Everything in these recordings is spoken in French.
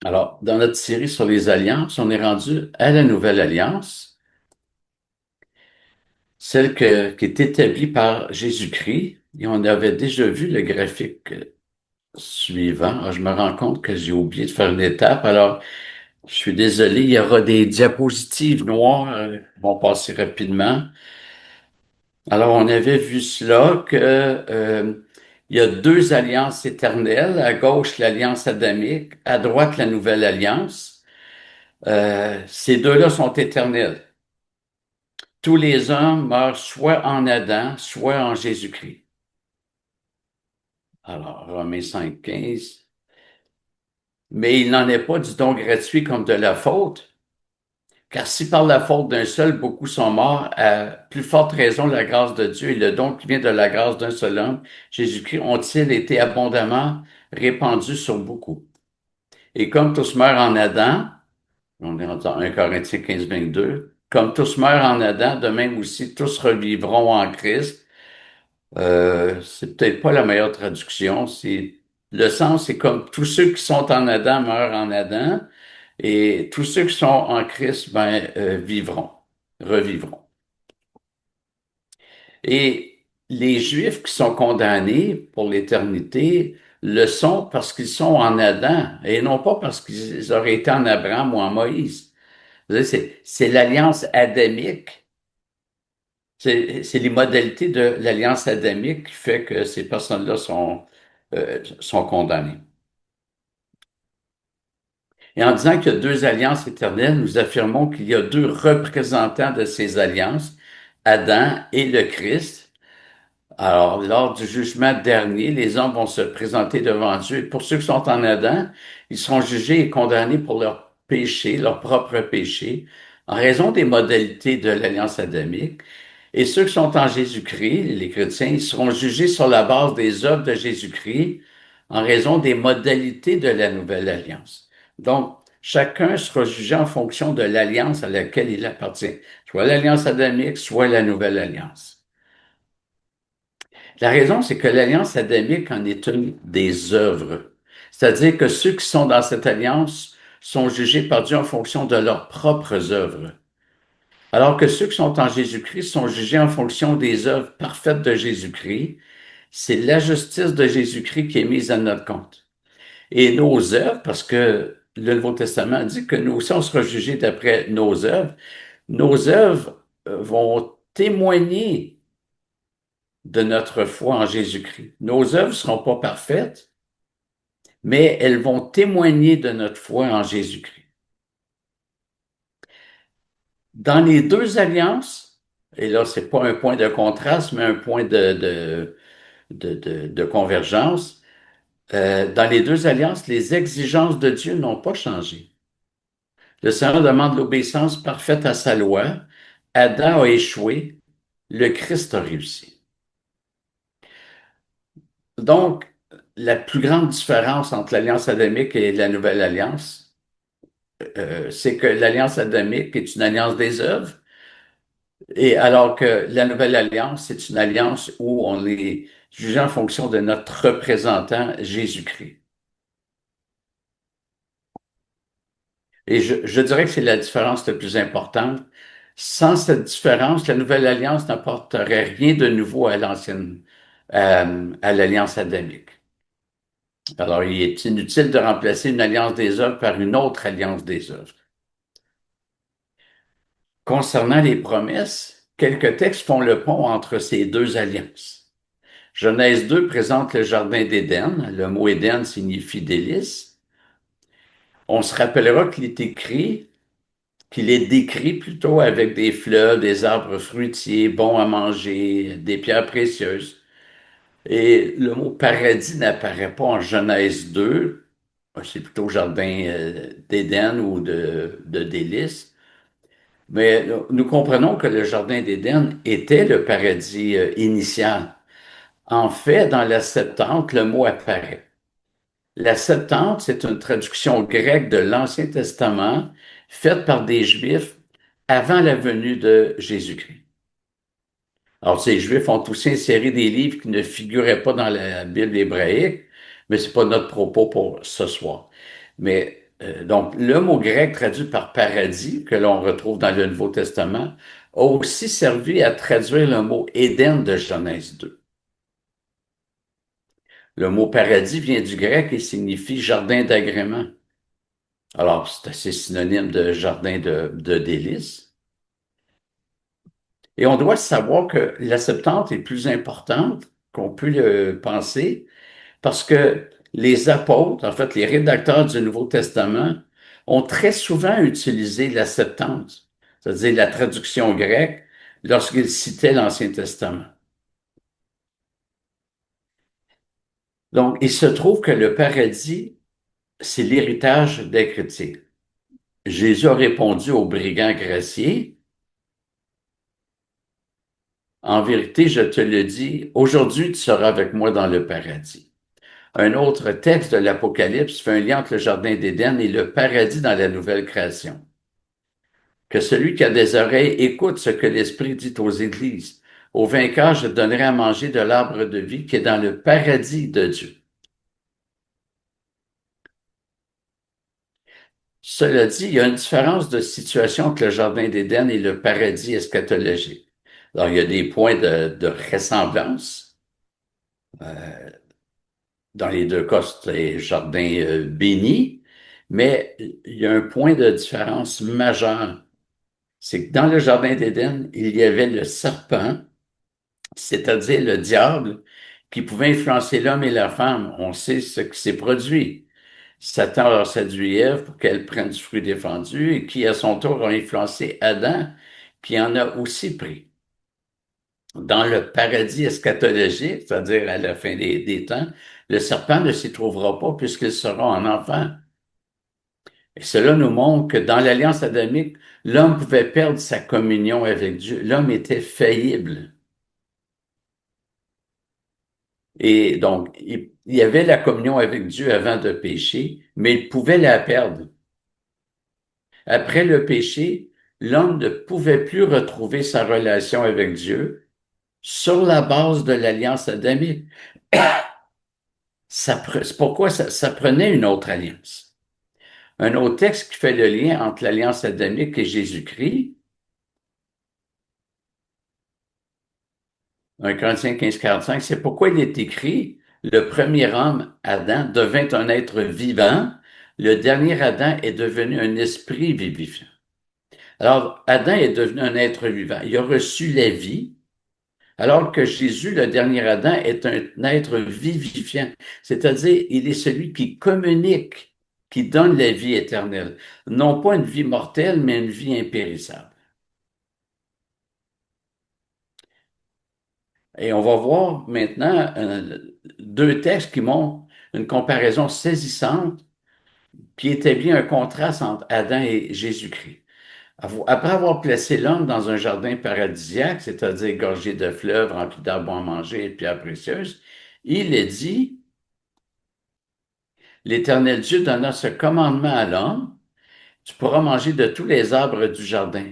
Alors, dans notre série sur les alliances, on est rendu à la nouvelle alliance, qui est établie par Jésus-Christ. Et on avait déjà vu le graphique suivant. Ah, je me rends compte que j'ai oublié de faire une étape. Alors, je suis désolé, il y aura des diapositives noires qui vont passer rapidement. Alors, on avait vu cela il y a deux alliances éternelles. À gauche, l'alliance adamique, à droite, la nouvelle alliance. Ces deux-là sont éternels. Tous les hommes meurent soit en Adam, soit en Jésus-Christ. Alors, Romains 5, 15. Mais il n'en est pas du don gratuit comme de la faute, car si par la faute d'un seul beaucoup sont morts, à plus forte raison la grâce de Dieu et le don qui vient de la grâce d'un seul homme, Jésus-Christ, ont-ils été abondamment répandus sur beaucoup. Et comme tous meurent en Adam, on est dans 1 Corinthiens 15, 22, comme tous meurent en Adam, de même aussi tous revivront en Christ. C'est peut-être pas la meilleure traduction. Le sens, c'est comme tous ceux qui sont en Adam meurent en Adam, et tous ceux qui sont en Christ, vivront, revivront. Et les Juifs qui sont condamnés pour l'éternité le sont parce qu'ils sont en Adam et non pas parce qu'ils auraient été en Abraham ou en Moïse. C'est l'alliance adamique. C'est les modalités de l'alliance adamique qui fait que ces personnes-là sont condamnées. Et en disant qu'il y a deux alliances éternelles, nous affirmons qu'il y a deux représentants de ces alliances, Adam et le Christ. Alors, lors du jugement dernier, les hommes vont se présenter devant Dieu. Et pour ceux qui sont en Adam, ils seront jugés et condamnés pour leur péché, leur propre péché, en raison des modalités de l'alliance adamique. Et ceux qui sont en Jésus-Christ, les chrétiens, ils seront jugés sur la base des œuvres de Jésus-Christ en raison des modalités de la nouvelle alliance. Donc, chacun sera jugé en fonction de l'alliance à laquelle il appartient, soit l'alliance adamique, soit la nouvelle alliance. La raison, c'est que l'alliance adamique en est une des œuvres. C'est-à-dire que ceux qui sont dans cette alliance sont jugés par Dieu en fonction de leurs propres œuvres. Alors que ceux qui sont en Jésus-Christ sont jugés en fonction des œuvres parfaites de Jésus-Christ. C'est la justice de Jésus-Christ qui est mise à notre compte. Et nos œuvres, parce que le Nouveau Testament dit que nous aussi, on sera jugés d'après nos œuvres vont témoigner de notre foi en Jésus-Christ. Nos œuvres ne seront pas parfaites, mais elles vont témoigner de notre foi en Jésus-Christ. Dans les deux alliances, et là, c'est pas un point de contraste, mais un point de convergence, dans les deux alliances, les exigences de Dieu n'ont pas changé. Le Seigneur demande l'obéissance parfaite à sa loi. Adam a échoué, le Christ a réussi. Donc, la plus grande différence entre l'alliance adamique et la nouvelle alliance, c'est que l'alliance adamique est une alliance des œuvres, et alors que la nouvelle alliance, c'est une alliance où on est jugé en fonction de notre représentant, Jésus-Christ. Et je dirais que c'est la différence la plus importante. Sans cette différence, la nouvelle alliance n'apporterait rien de nouveau à à l'alliance adamique. Alors, il est inutile de remplacer une alliance des œuvres par une autre alliance des œuvres. Concernant les promesses, quelques textes font le pont entre ces deux alliances. Genèse 2 présente le jardin d'Éden. Le mot Éden signifie délice. On se rappellera qu'il est décrit plutôt avec des fleurs, des arbres fruitiers, bons à manger, des pierres précieuses. Et le mot paradis n'apparaît pas en Genèse 2. C'est plutôt jardin d'Éden ou de délices. Mais nous comprenons que le jardin d'Éden était le paradis initial. En fait, dans la Septante, le mot apparaît. La Septante, c'est une traduction grecque de l'Ancien Testament faite par des Juifs avant la venue de Jésus-Christ. Alors, ces Juifs ont aussi inséré des livres qui ne figuraient pas dans la Bible hébraïque, mais c'est pas notre propos pour ce soir. Mais Donc, le mot grec traduit par paradis, que l'on retrouve dans le Nouveau Testament, a aussi servi à traduire le mot Éden de Genèse 2. Le mot paradis vient du grec et signifie jardin d'agrément. Alors, c'est assez synonyme de jardin de délices. Et on doit savoir que la Septante est plus importante qu'on peut le penser parce que les apôtres, en fait, les rédacteurs du Nouveau Testament, ont très souvent utilisé la Septante, c'est-à-dire la traduction grecque, lorsqu'ils citaient l'Ancien Testament. Donc, il se trouve que le paradis, c'est l'héritage des chrétiens. Jésus a répondu aux brigands graciés, en vérité, je te le dis, aujourd'hui tu seras avec moi dans le paradis. Un autre texte de l'Apocalypse fait un lien entre le Jardin d'Éden et le paradis dans la nouvelle création. Que celui qui a des oreilles écoute ce que l'Esprit dit aux églises. Au vainqueur, je donnerai à manger de l'arbre de vie qui est dans le paradis de Dieu. Cela dit, il y a une différence de situation entre le Jardin d'Éden et le paradis eschatologique. Alors, il y a des points de ressemblance. Euh, dans les deux cas, c'est les jardins bénis, mais il y a un point de différence majeur. C'est que dans le Jardin d'Éden, il y avait le serpent, c'est-à-dire le diable, qui pouvait influencer l'homme et la femme. On sait ce qui s'est produit. Satan a séduit Ève pour qu'elle prenne du fruit défendu et qui, à son tour, a influencé Adam, qui en a aussi pris. Dans le paradis eschatologique, c'est-à-dire à la fin des temps, le serpent ne s'y trouvera pas puisqu'il sera un enfant. Et cela nous montre que dans l'alliance adamique, l'homme pouvait perdre sa communion avec Dieu. L'homme était faillible. Et donc, il y avait la communion avec Dieu avant de pécher, mais il pouvait la perdre. Après le péché, l'homme ne pouvait plus retrouver sa relation avec Dieu sur la base de l'alliance adamique. C'est pourquoi ça prenait une autre alliance. Un autre texte qui fait le lien entre l'alliance adamique et Jésus-Christ, 1 Corinthiens 15, 45, c'est pourquoi il est écrit, le premier homme, Adam, devint un être vivant, le dernier Adam est devenu un esprit vivifiant. Alors, Adam est devenu un être vivant. Il a reçu la vie, alors que Jésus, le dernier Adam, est un être vivifiant. C'est-à-dire, il est celui qui communique, qui donne la vie éternelle. Non pas une vie mortelle, mais une vie impérissable. Et on va voir maintenant deux textes qui montrent une comparaison saisissante qui établit un contraste entre Adam et Jésus-Christ. Après avoir placé l'homme dans un jardin paradisiaque, c'est-à-dire gorgé de fleuves, rempli d'arbres à manger et de pierres précieuses, il est dit, l'Éternel Dieu donna ce commandement à l'homme, tu pourras manger de tous les arbres du jardin,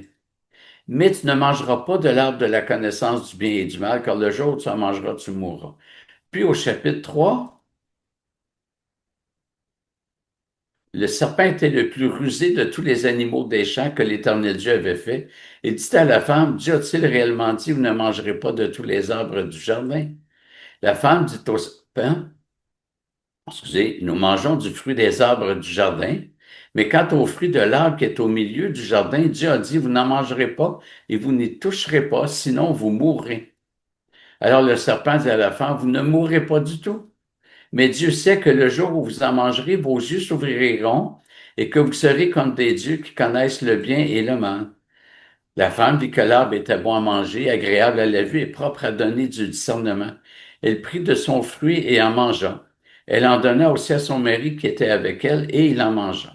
mais tu ne mangeras pas de l'arbre de la connaissance du bien et du mal, car le jour où tu en mangeras, tu mourras. Puis au chapitre 3, le serpent était le plus rusé de tous les animaux des champs que l'Éternel Dieu avait fait. Il dit à la femme, Dieu a-t-il réellement dit, vous ne mangerez pas de tous les arbres du jardin? La femme dit au serpent, excusez, nous mangeons du fruit des arbres du jardin, mais quant au fruit de l'arbre qui est au milieu du jardin, Dieu a dit, vous n'en mangerez pas et vous n'y toucherez pas, sinon vous mourrez. Alors le serpent dit à la femme, vous ne mourrez pas du tout. Mais Dieu sait que le jour où vous en mangerez, vos yeux s'ouvriront et que vous serez comme des dieux qui connaissent le bien et le mal. La femme vit que l'arbre était bon à manger, agréable à la vue et propre à donner du discernement. Elle prit de son fruit et en mangea. Elle en donna aussi à son mari qui était avec elle et il en mangea.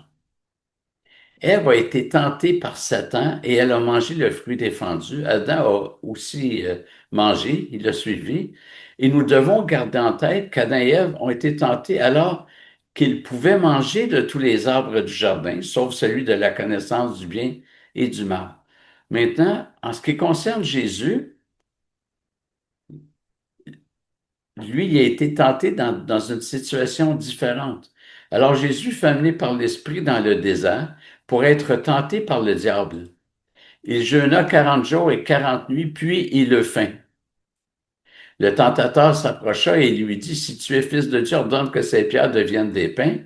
Ève a été tentée par Satan et elle a mangé le fruit défendu. Adam a aussi mangé, il l'a suivi. Et nous devons garder en tête qu'Adam et Ève ont été tentés alors qu'ils pouvaient manger de tous les arbres du jardin, sauf celui de la connaissance du bien et du mal. Maintenant, en ce qui concerne Jésus, lui, il a été tenté dans une situation différente. Alors Jésus fut amené par l'Esprit dans le désert pour être tenté par le diable. Il jeûna 40 jours et 40 nuits, puis il eut faim. Le tentateur s'approcha et lui dit, si tu es fils de Dieu, ordonne que ces pierres deviennent des pains.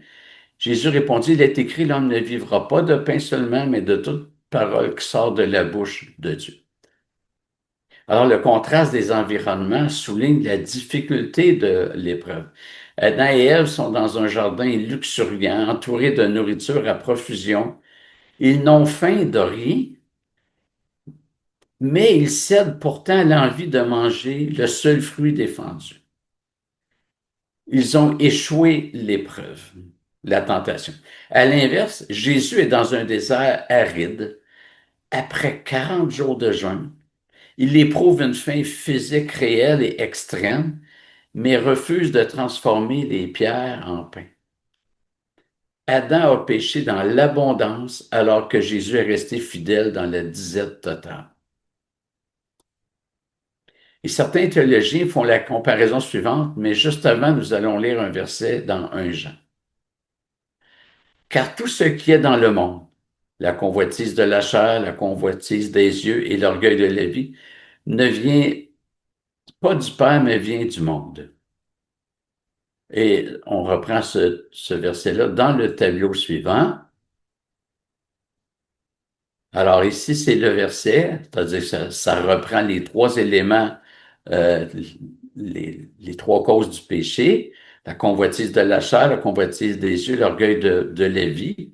Jésus répondit, il est écrit, l'homme ne vivra pas de pain seulement, mais de toute parole qui sort de la bouche de Dieu. Alors, le contraste des environnements souligne la difficulté de l'épreuve. Adam et Ève sont dans un jardin luxuriant, entourés de nourriture à profusion. Ils n'ont faim de rien, mais ils cèdent pourtant à l'envie de manger le seul fruit défendu. Ils ont échoué l'épreuve, la tentation. À l'inverse, Jésus est dans un désert aride. Après 40 jours de jeûne, il éprouve une faim physique réelle et extrême, mais refuse de transformer les pierres en pain. Adam a péché dans l'abondance alors que Jésus est resté fidèle dans la disette totale. Et certains théologiens font la comparaison suivante, mais juste avant, nous allons lire un verset dans 1 Jean. Car tout ce qui est dans le monde, la convoitise de la chair, la convoitise des yeux et l'orgueil de la vie, ne vient pas du Père, mais vient du monde. Et on reprend ce verset-là dans le tableau suivant. Alors ici, c'est le verset, c'est-à-dire que ça reprend les trois éléments, euh, les trois causes du péché, la convoitise de la chair, la convoitise des yeux, l'orgueil de la vie.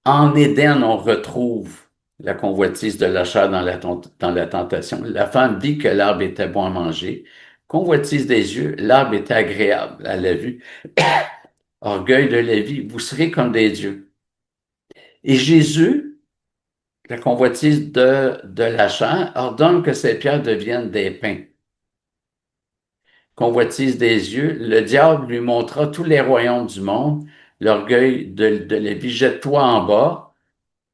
En Éden, on retrouve la convoitise de la chair dans la tentation. La femme dit que l'arbre était bon à manger. Convoitise des yeux, l'arbre était agréable à la vue. Orgueil de la vie, vous serez comme des dieux. Et Jésus, la convoitise de la chair, ordonne que ces pierres deviennent des pains. Convoitise des yeux, le diable lui montra tous les royaumes du monde, l'orgueil de la vie, jette-toi en bas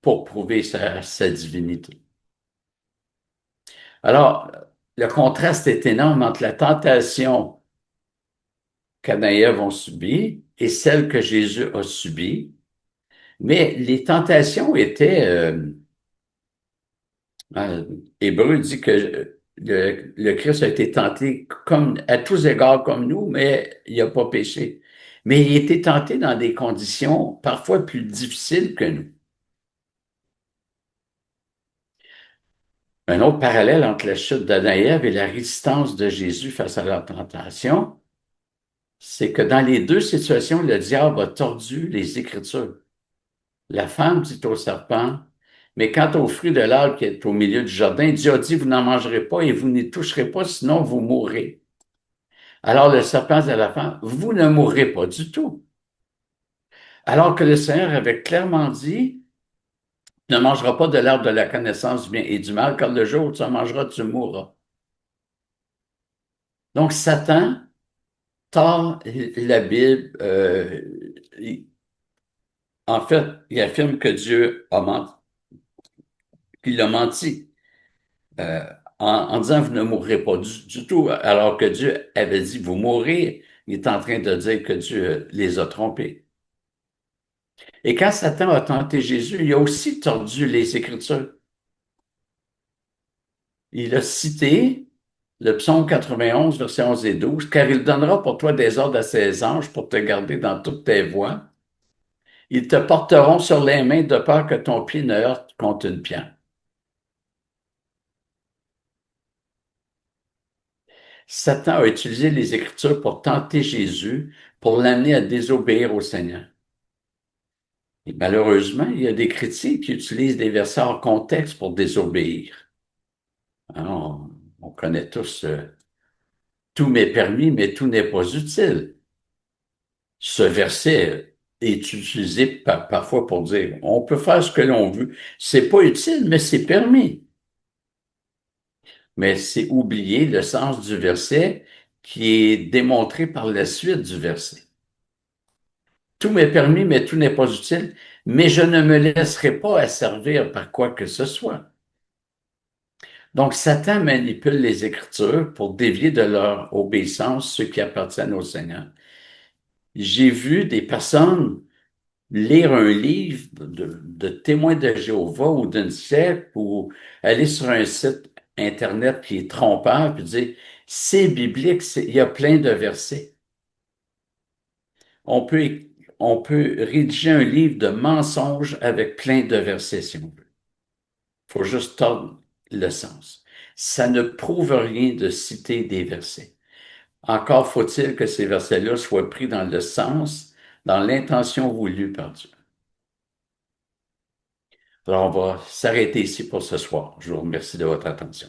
pour prouver sa divinité. Alors, le contraste est énorme entre la tentation qu'Adam et Ève ont subie et celle que Jésus a subie. Mais les tentations étaient, euh, Hébreu dit que le Christ a été tenté comme, à tous égards comme nous, mais il n'a pas péché. Mais il a été tenté dans des conditions parfois plus difficiles que nous. Un autre parallèle entre la chute d'Adam et Ève et la résistance de Jésus face à la tentation, c'est que dans les deux situations, le diable a tordu les Écritures. La femme dit au serpent, mais quant au fruit de l'arbre qui est au milieu du jardin, Dieu a dit, vous n'en mangerez pas et vous n'y toucherez pas, sinon vous mourrez. Alors le serpent dit à la femme, vous ne mourrez pas du tout. Alors que le Seigneur avait clairement dit, tu ne mangeras pas de l'arbre de la connaissance du bien et du mal, car le jour où tu en mangeras, tu mourras. Donc Satan tord la Bible. En fait, il affirme que Dieu a menti, qu'il a menti euh, en disant vous ne mourrez pas du tout, alors que Dieu avait dit vous mourrez. Il est en train de dire que Dieu les a trompés. Et quand Satan a tenté Jésus, il a aussi tordu les Écritures. Il a cité le psaume 91, versets 11 et 12, car il donnera pour toi des ordres à ses anges pour te garder dans toutes tes voies. Ils te porteront sur les mains de peur que ton pied ne heurte contre une pierre. Satan a utilisé les Écritures pour tenter Jésus, pour l'amener à désobéir au Seigneur. Et malheureusement, il y a des chrétiens qui utilisent des versets hors contexte pour désobéir. Alors, on connaît tous tout m'est permis, mais tout n'est pas utile. Ce verset est utilisé parfois pour dire on peut faire ce que l'on veut. C'est pas utile, mais c'est permis. Mais c'est oublier le sens du verset qui est démontré par la suite du verset. Tout m'est permis, mais tout n'est pas utile, mais je ne me laisserai pas asservir par quoi que ce soit. Donc, Satan manipule les Écritures pour dévier de leur obéissance ceux qui appartiennent au Seigneur. J'ai vu des personnes lire un livre de témoins de Jéhovah ou d'une secte ou aller sur un site Internet qui est trompeur puis dire, c'est biblique, il y a plein de versets. On peut, on peut rédiger un livre de mensonges avec plein de versets si on veut. Il faut juste tordre le sens. Ça ne prouve rien de citer des versets. Encore faut-il que ces versets-là soient pris dans le sens, dans l'intention voulue par Dieu. Alors, on va s'arrêter ici pour ce soir. Je vous remercie de votre attention.